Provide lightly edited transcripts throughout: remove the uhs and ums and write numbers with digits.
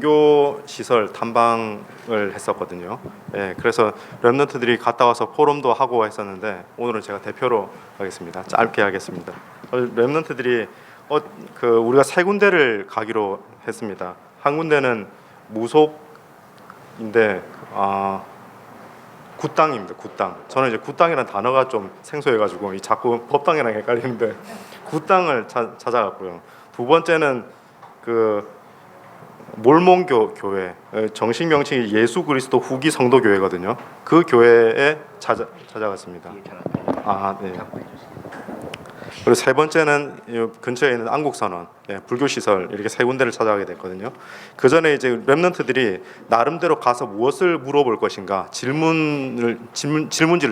선교 시설 탐방을 했었거든요. 예, 그래서 렘넌트들이 갔다 와서 포럼도 하고 했었는데 오늘은 제가 대표로 하겠습니다. 짧게 하겠습니다. 렘넌트들이 우리가 세 군데를 가기로 했습니다. 한 군데는 무속인데 굿당입니다. 굿당. 저는 이제 굿당이라는 단어가 좀 생소해가지고 자꾸 법당이랑 헷갈리는데 굿당을 찾아갔고요. 두 번째는 몰몬교 교회, 정식 명칭이 예수 그리스도 후기 성도 교회거든요. 그 교회에 찾아갔습니다. 네. 그리고 세 번째는 근처에 있는 안국선원, 불교 시설 이렇게 세 군데를 찾아가게 됐거든요. 그 전에 이제 렘넌트들이 나름대로 가서 무엇을 물어볼 것인가 질문지를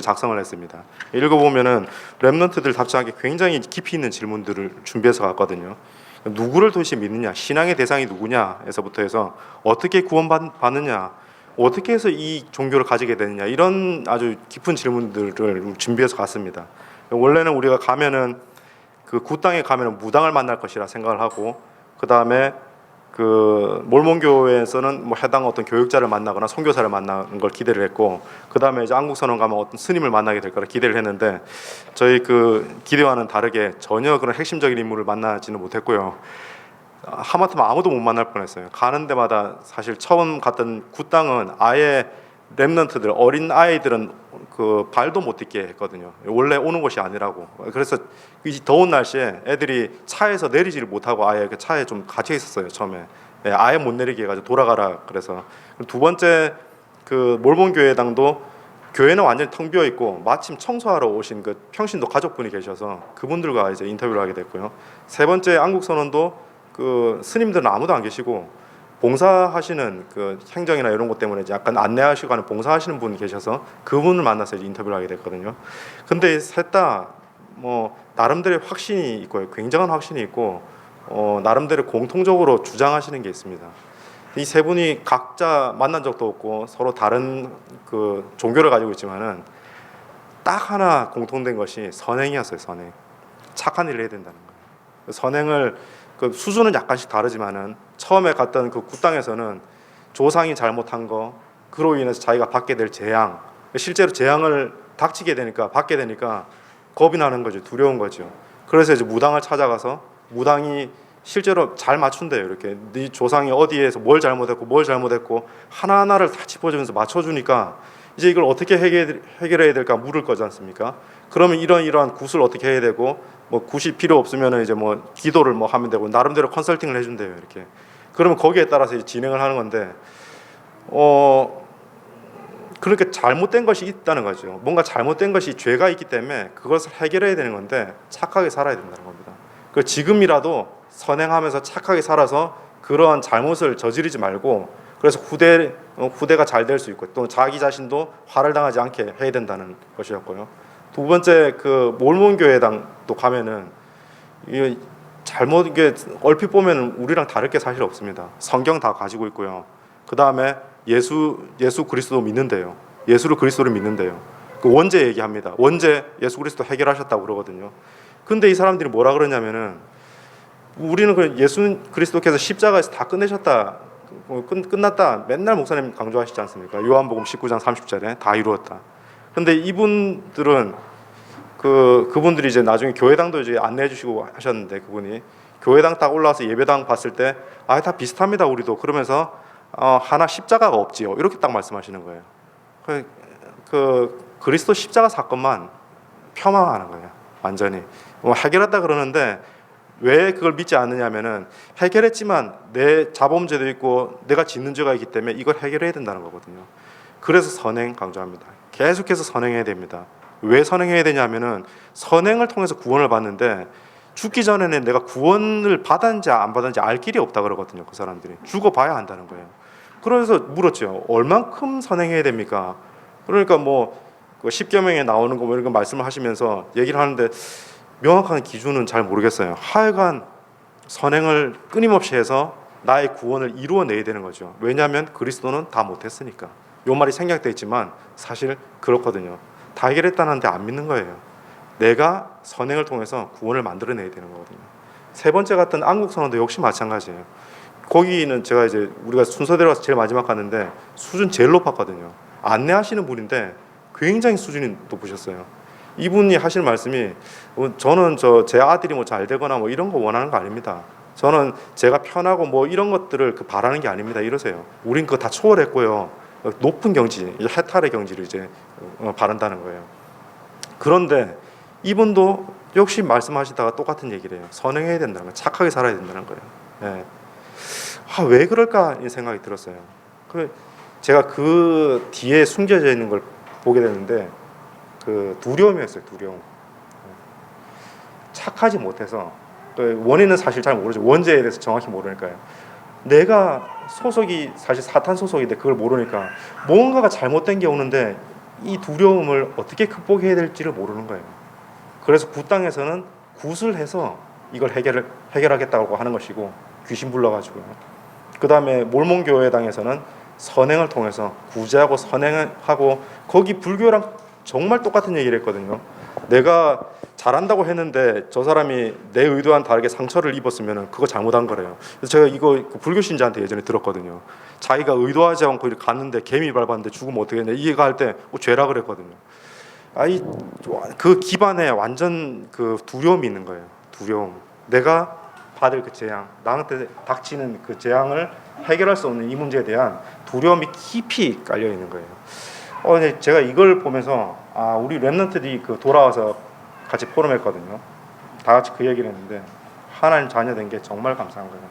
작성을 했습니다. 읽어보면은 렘넌트들 답장하기 굉장히 깊이 있는 질문들을 준비해서 갔거든요. 누구를 도대체 믿느냐, 신앙의 대상이 누구냐에서부터 해서 어떻게 구원받느냐, 어떻게 해서 이 종교를 가지게 되느냐, 이런 아주 깊은 질문들을 준비해서 갔습니다. 원래는 우리가 가면은 그 굿당에 가면은 무당을 만날 것이라 생각을 하고, 그 다음에 그 몰몬교에서는 뭐 해당 어떤 교육자를 만나거나 선교사를 만나는 걸 기대를 했고, 그 다음에 이제 안국선원 가면 어떤 스님을 만나게 될 거라 기대를 했는데, 저희 그 기대와는 다르게 전혀 그런 핵심적인 인물을 만나지는 못했고요. 하마터면 아무도 못 만날 뻔했어요. 가는 데마다 사실 처음 갔던 굿당은 아예 렘넌트들, 어린 아이들은 그 발도 못 딛게 했거든요. 원래 오는 곳이 아니라고. 그래서 이 더운 날씨에 애들이 차에서 내리지를 못하고 아예 그 차에 좀 갇혀 있었어요. 처음에 아예 못 내리게 해가지고 돌아가라 그래서. 두 번째 그 몰몬교회당도 교회는 완전히 텅 비어 있고 마침 청소하러 오신 그 평신도 가족분이 계셔서 그분들과 이제 인터뷰를 하게 됐고요. 세 번째 안국선원도 그 스님들은 아무도 안 계시고 봉사하시는 그 행정이나 이런 것 때문에 약간 안내하시고 하는 봉사하시는 분이 계셔서 그분을 만나서 이제 인터뷰를 하게 됐거든요. 근데 셋 다 뭐 나름대로의 확신이 있고 굉장한 확신이 있고 나름대로 공통적으로 주장하시는 게 있습니다. 이 세 분이 각자 만난 적도 없고 서로 다른 그 종교를 가지고 있지만은 딱 하나 공통된 것이 선행이었어요. 선행. 착한 일을 해야 된다는 거예요. 선행을 그 수준은 약간씩 다르지만은 처음에 갔던 그 굿당에서는 조상이 잘못한 거, 그로 인해서 자기가 받게 될 재앙, 실제로 재앙을 닥치게 되니까 받게 되니까 겁이 나는 거죠. 두려운 거죠. 그래서 이제 무당을 찾아가서 무당이 실제로 잘 맞춘대요. 이렇게 네 조상이 어디에서 뭘 잘못했고 하나하나를 다 짚어주면서 맞춰주니까 이제 이걸 어떻게 해결해야 될까 물을 거지 않습니까? 그러면 이러한 굿을 어떻게 해야 되고 뭐 굿이 필요 없으면 이제 뭐 기도를 뭐 하면 되고 나름대로 컨설팅을 해준대요. 이렇게. 그러면 거기에 따라서 이제 진행을 하는 건데 그렇게 잘못된 것이 있다는 거죠. 뭔가 잘못된 것이 죄가 있기 때문에 그것을 해결해야 되는 건데 착하게 살아야 된다는 겁니다. 그 지금이라도 선행하면서 착하게 살아서 그러한 잘못을 저지르지 말고 그래서 후대가 잘 될 수 있고 또 자기 자신도 화를 당하지 않게 해야 된다는 것이었고요. 두 번째 그 몰몬교회당도 가면은 이게 이게 얼핏 보면 우리랑 다를 게 사실 없습니다. 성경 다 가지고 있고요. 그 다음에 예수 그리스도 믿는데요. 예수를 그리스도를 믿는데요. 그 원죄 얘기합니다. 원죄 예수 그리스도 해결하셨다고 그러거든요. 근데 이 사람들이 뭐라 그러냐면은 우리는 그 예수 그리스도께서 십자가에서 다 끝내셨다, 끝났다 맨날 목사님 강조하시지 않습니까? 요한복음 19장 30절에 다 이루었다. 근데 이분들은 그분들이 이제 나중에 교회당도 이제 안내해 주시고 하셨는데 그분이 교회당 딱 올라와서 예배당 봤을 때 다 비슷합니다 우리도 그러면서 하나 십자가가 없지요 이렇게 딱 말씀하시는 거예요. 그리스도 십자가 사건만 폄하하는 거예요. 완전히 해결했다 그러는데 왜 그걸 믿지 않느냐면은 해결했지만 내 자범죄도 있고 내가 짓는 죄가 있기 때문에 이걸 해결해야 된다는 거거든요. 그래서 선행 강조합니다. 계속해서 선행해야 됩니다. 왜 선행해야 되냐면은 선행을 통해서 구원을 받는데 죽기 전에는 내가 구원을 받았는지 안 받았는지 알 길이 없다 그러거든요. 그 사람들이 죽어봐야 한다는 거예요. 그래서 물었죠. 얼만큼 선행해야 됩니까? 그러니까 그 십계명에 나오는 거 이런 거 말씀을 하시면서 얘기를 하는데 명확한 기준은 잘 모르겠어요. 하여간 선행을 끊임없이 해서 나의 구원을 이루어내야 되는 거죠. 왜냐하면 그리스도는 다 못했으니까. 요 말이 생략되어 있지만 사실 그렇거든요. 다 해결했다는데 안 믿는 거예요. 내가 선행을 통해서 구원을 만들어내야 되는 거거든요. 세 번째 같은 안국선언도 역시 마찬가지예요. 거기는 제가 이제 우리가 순서대로 가서 제일 마지막 갔는데 수준 제일 높았거든요. 안내하시는 분인데 굉장히 수준이 높으셨어요. 이분이 하시는 말씀이 저는 제 아들이 뭐 잘 되거나 뭐 이런 거 원하는 거 아닙니다. 저는 제가 편하고 뭐 이런 것들을 바라는 게 아닙니다. 이러세요. 우린 그거 다 초월했고요. 높은 경지, 해탈의 경지를 이제 바란다는 거예요. 그런데 이분도 역시 말씀하시다가 똑같은 얘기를 해요. 선행해야 된다는 거예요. 착하게 살아야 된다는 거예요. 예. 왜 그럴까 이 생각이 들었어요. 제가 그 뒤에 숨겨져 있는 걸 보게 되는데 그 두려움이었어요. 두려움. 착하지 못해서 원인은 사실 잘 모르죠. 원죄에 대해서 정확히 모르니까요. 내가 소속이 사실 사탄 소속인데 그걸 모르니까 뭔가가 잘못된 게 오는데 이 두려움을 어떻게 극복해야 될지를 모르는 거예요. 그래서 굿당에서는 굿을 해서 이걸 해결하겠다고 하는 것이고 귀신 불러가지고요. 그 다음에 몰몬교회당에서는 선행을 통해서 구제하고 선행을 하고 거기 불교랑 정말 똑같은 얘기를 했거든요. 내가 잘한다고 했는데 저 사람이 내 의도와는 다르게 상처를 입었으면 그거 잘못한 거래요. 그래서 제가 이거 불교 신자한테 예전에 들었거든요. 자기가 의도하지 않고 갔는데 개미 밟았는데 죽으면 어떻게 했냐 이해가 할 때 죄라 그랬거든요. 그 기반에 완전 그 두려움이 있는 거예요. 두려움. 내가 받을 그 재앙, 나한테 닥치는 그 재앙을 해결할 수 없는 이 문제에 대한 두려움이 깊이 깔려 있는 거예요. 근데 제가 이걸 보면서 우리 렘넌트들이 돌아와서 같이 포럼했거든요. 다 같이 그 얘기를 했는데 하나님 자녀 된 게 정말 감사한 거예요.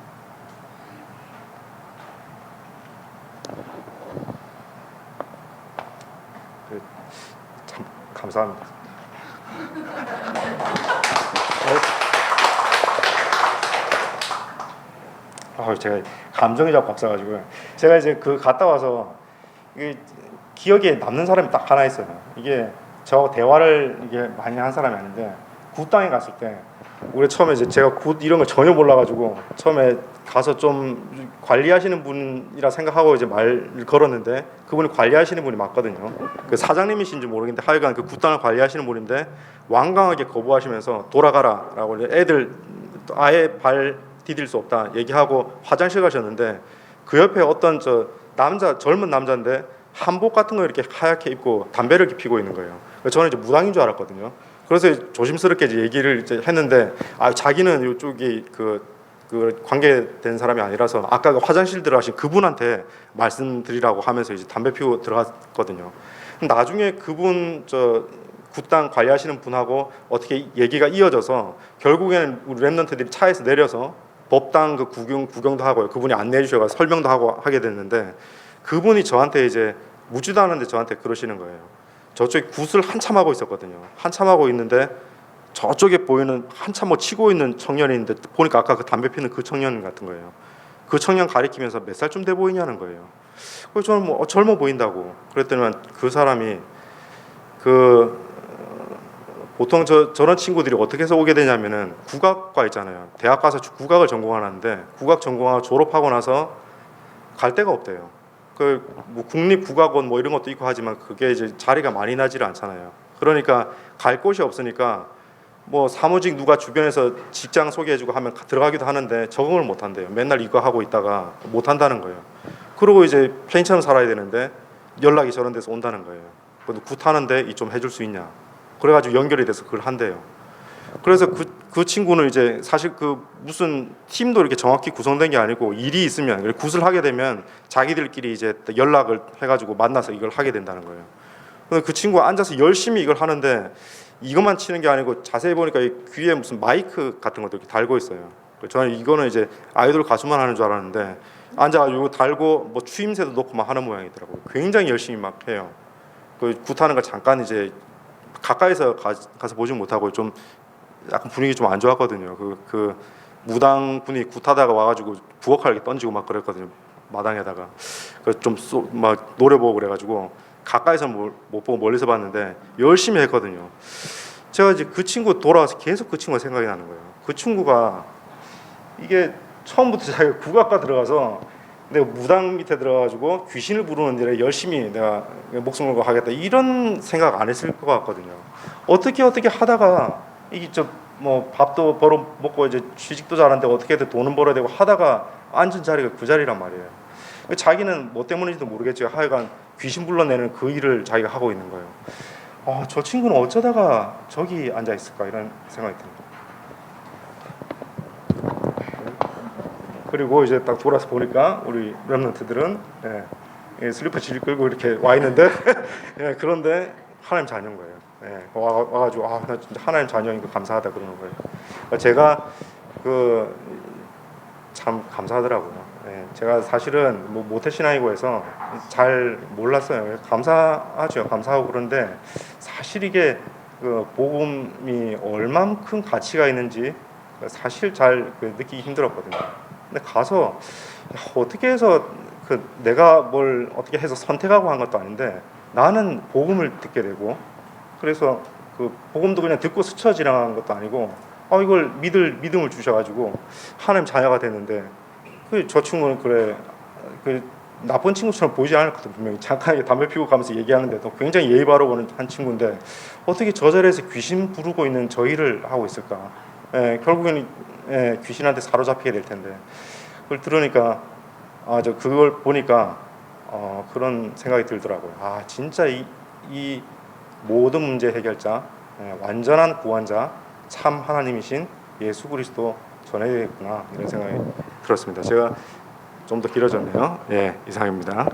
참 감사합니다. 제가 감정이 자꾸 앞서가지고요. 제가 이제 갔다 와서 기억에 남는 사람이 딱 하나 있어요. 이게 저 대화를 이게 많이 한 사람이 아닌데 굿당에 갔을 때 우리 처음에 이제 제가 굿 이런 걸 전혀 몰라가지고 처음에 가서 좀 관리하시는 분이라 생각하고 이제 말을 걸었는데 그분이 관리하시는 분이 맞거든요. 그 사장님이신지 모르겠는데 하여간 그 굿당을 관리하시는 분인데 완강하게 거부하시면서 돌아가라라고 애들 아예 발 디딜 수 없다 얘기하고 화장실 가셨는데 그 옆에 어떤 젊은 남자인데 한복 같은 거 이렇게 하얗게 입고 담배를 이렇게 피고 있는 거예요. 저는 이제 무당인 줄 알았거든요. 그래서 조심스럽게 이제 얘기를 이제 했는데 자기는 이쪽이 그 관계된 사람이 아니라서 아까 그 화장실 들어가신 그분한테 말씀드리라고 하면서 이제 담배 피우고 들어갔거든요. 나중에 그분 굿당 관리하시는 분하고 어떻게 얘기가 이어져서 결국에는 우리 렘넌트들이 차에서 내려서 법당 그 구경도 하고요. 그분이 안내해 주셔서 설명도 하고 하게 됐는데 그분이 저한테 이제 묻지도 않았는데 저한테 그러시는 거예요. 저쪽에 굿을 한참 하고 있었거든요. 한참 하고 있는데 저쪽에 보이는 한참 뭐 치고 있는 청년이 있는데 보니까 아까 그 담배 피는 그 청년 같은 거예요. 그 청년 가리키면서 몇 살쯤 돼 보이냐는 거예요. 그래서 저는 뭐 젊어 보인다고 그랬더니 그 사람이 보통 저런 친구들이 어떻게 해서 오게 되냐면은 국악과 있잖아요. 대학 가서 국악을 전공하는데 국악 전공하고 졸업하고 나서 갈 데가 없대요. 뭐 국립국악원 뭐 이런 것도 있고 하지만 그게 이제 자리가 많이 나지를 않잖아요. 그러니까 갈 곳이 없으니까 뭐 사무직 누가 주변에서 직장 소개해주고 하면 들어가기도 하는데 적응을 못 한대요. 맨날 이거 하고 있다가 못 한다는 거예요. 그리고 이제 페인처럼 살아야 되는데 연락이 저런 데서 온다는 거예요. 굿하는데 이 좀 해줄 수 있냐? 그래가지고 연결이 돼서 그걸 한대요. 그래서 그 친구는 이제 사실 무슨 팀도 이렇게 정확히 구성된 게 아니고 일이 있으면 굿을 하게 되면 자기들끼리 이제 연락을 해가지고 만나서 이걸 하게 된다는 거예요. 그 친구가 앉아서 열심히 이걸 하는데 이것만 치는 게 아니고 자세히 보니까 귀에 무슨 마이크 같은 것도 이렇게 달고 있어요. 저는 이거는 이제 아이돌 가수만 하는 줄 알았는데 앉아가지고 달고 뭐 추임새도 넣고 막 하는 모양이더라고요. 굉장히 열심히 막 해요. 굿하는 걸 잠깐 이제 가까이서 가서 보지 못하고 좀 약간 분위기 좀 안 좋았거든요. 그 무당 분이 굿하다가 와가지고 부엌칼 이렇게 던지고 막 그랬거든요. 마당에다가 막 노려보고 그래가지고 가까이서 못 보고 멀리서 봤는데 열심히 했거든요. 제가 이제 그 친구 돌아와서 계속 그 친구가 생각이 나는 거예요. 그 친구가 이게 처음부터 자기가 국악과 들어가서 내가 무당 밑에 들어가가지고 귀신을 부르는 일에 열심히 내가 목숨 걸고 하겠다 이런 생각 안 했을 것 같거든요. 어떻게 하다가 이게 뭐 밥도 벌어 먹고 이제 취직도 잘하는데 어떻게든 돈은 벌어야 되고 하다가 앉은 자리가 그 자리란 말이에요. 자기는 뭐 때문인지도 모르겠지만 하여간 귀신 불러내는 그 일을 자기가 하고 있는 거예요. 저 친구는 어쩌다가 저기 앉아 있을까 이런 생각이 듭니다. 그리고 이제 딱 돌아서 보니까 우리 렘넌트들은 슬리퍼 질 끌고 이렇게 와 있는데 그런데 하나님 자녀인 거예요. 와가지고 나 진짜 하나님 자녀인 거 감사하다 그러는 거예요. 제가 참 감사하더라고요. 제가 사실은 뭐 모태신앙이고 해서 잘 몰랐어요. 감사하죠. 감사하고 그런데 사실 이게 복음이 얼만큼 가치가 있는지 사실 잘 느끼기 힘들었거든요. 근데 가서 어떻게 해서 내가 뭘 어떻게 해서 선택하고 한 것도 아닌데 나는 복음을 듣게 되고 그래서 복음도 그냥 듣고 스쳐 지나간 것도 아니고 이걸 믿음을 주셔가지고 하나님 자녀가 됐는데 저 친구는 그래 나쁜 친구처럼 보이지 않았거든. 분명히 잠깐 담배 피우고 가면서 얘기하는데도 굉장히 예의 바르고 보는 한 친구인데 어떻게 저 자리에서 귀신 부르고 있는 저 일을 하고 있을까? 결국에는 귀신한테 사로잡히게 될 텐데 그걸 들으니까 그걸 보니까 그런 생각이 들더라고요. 진짜 이 모든 문제 해결자, 완전한 구원자, 참 하나님이신 예수 그리스도 전해야 되겠구나 이런 생각이 들었습니다. 제가 좀 더 길어졌네요. 이상입니다.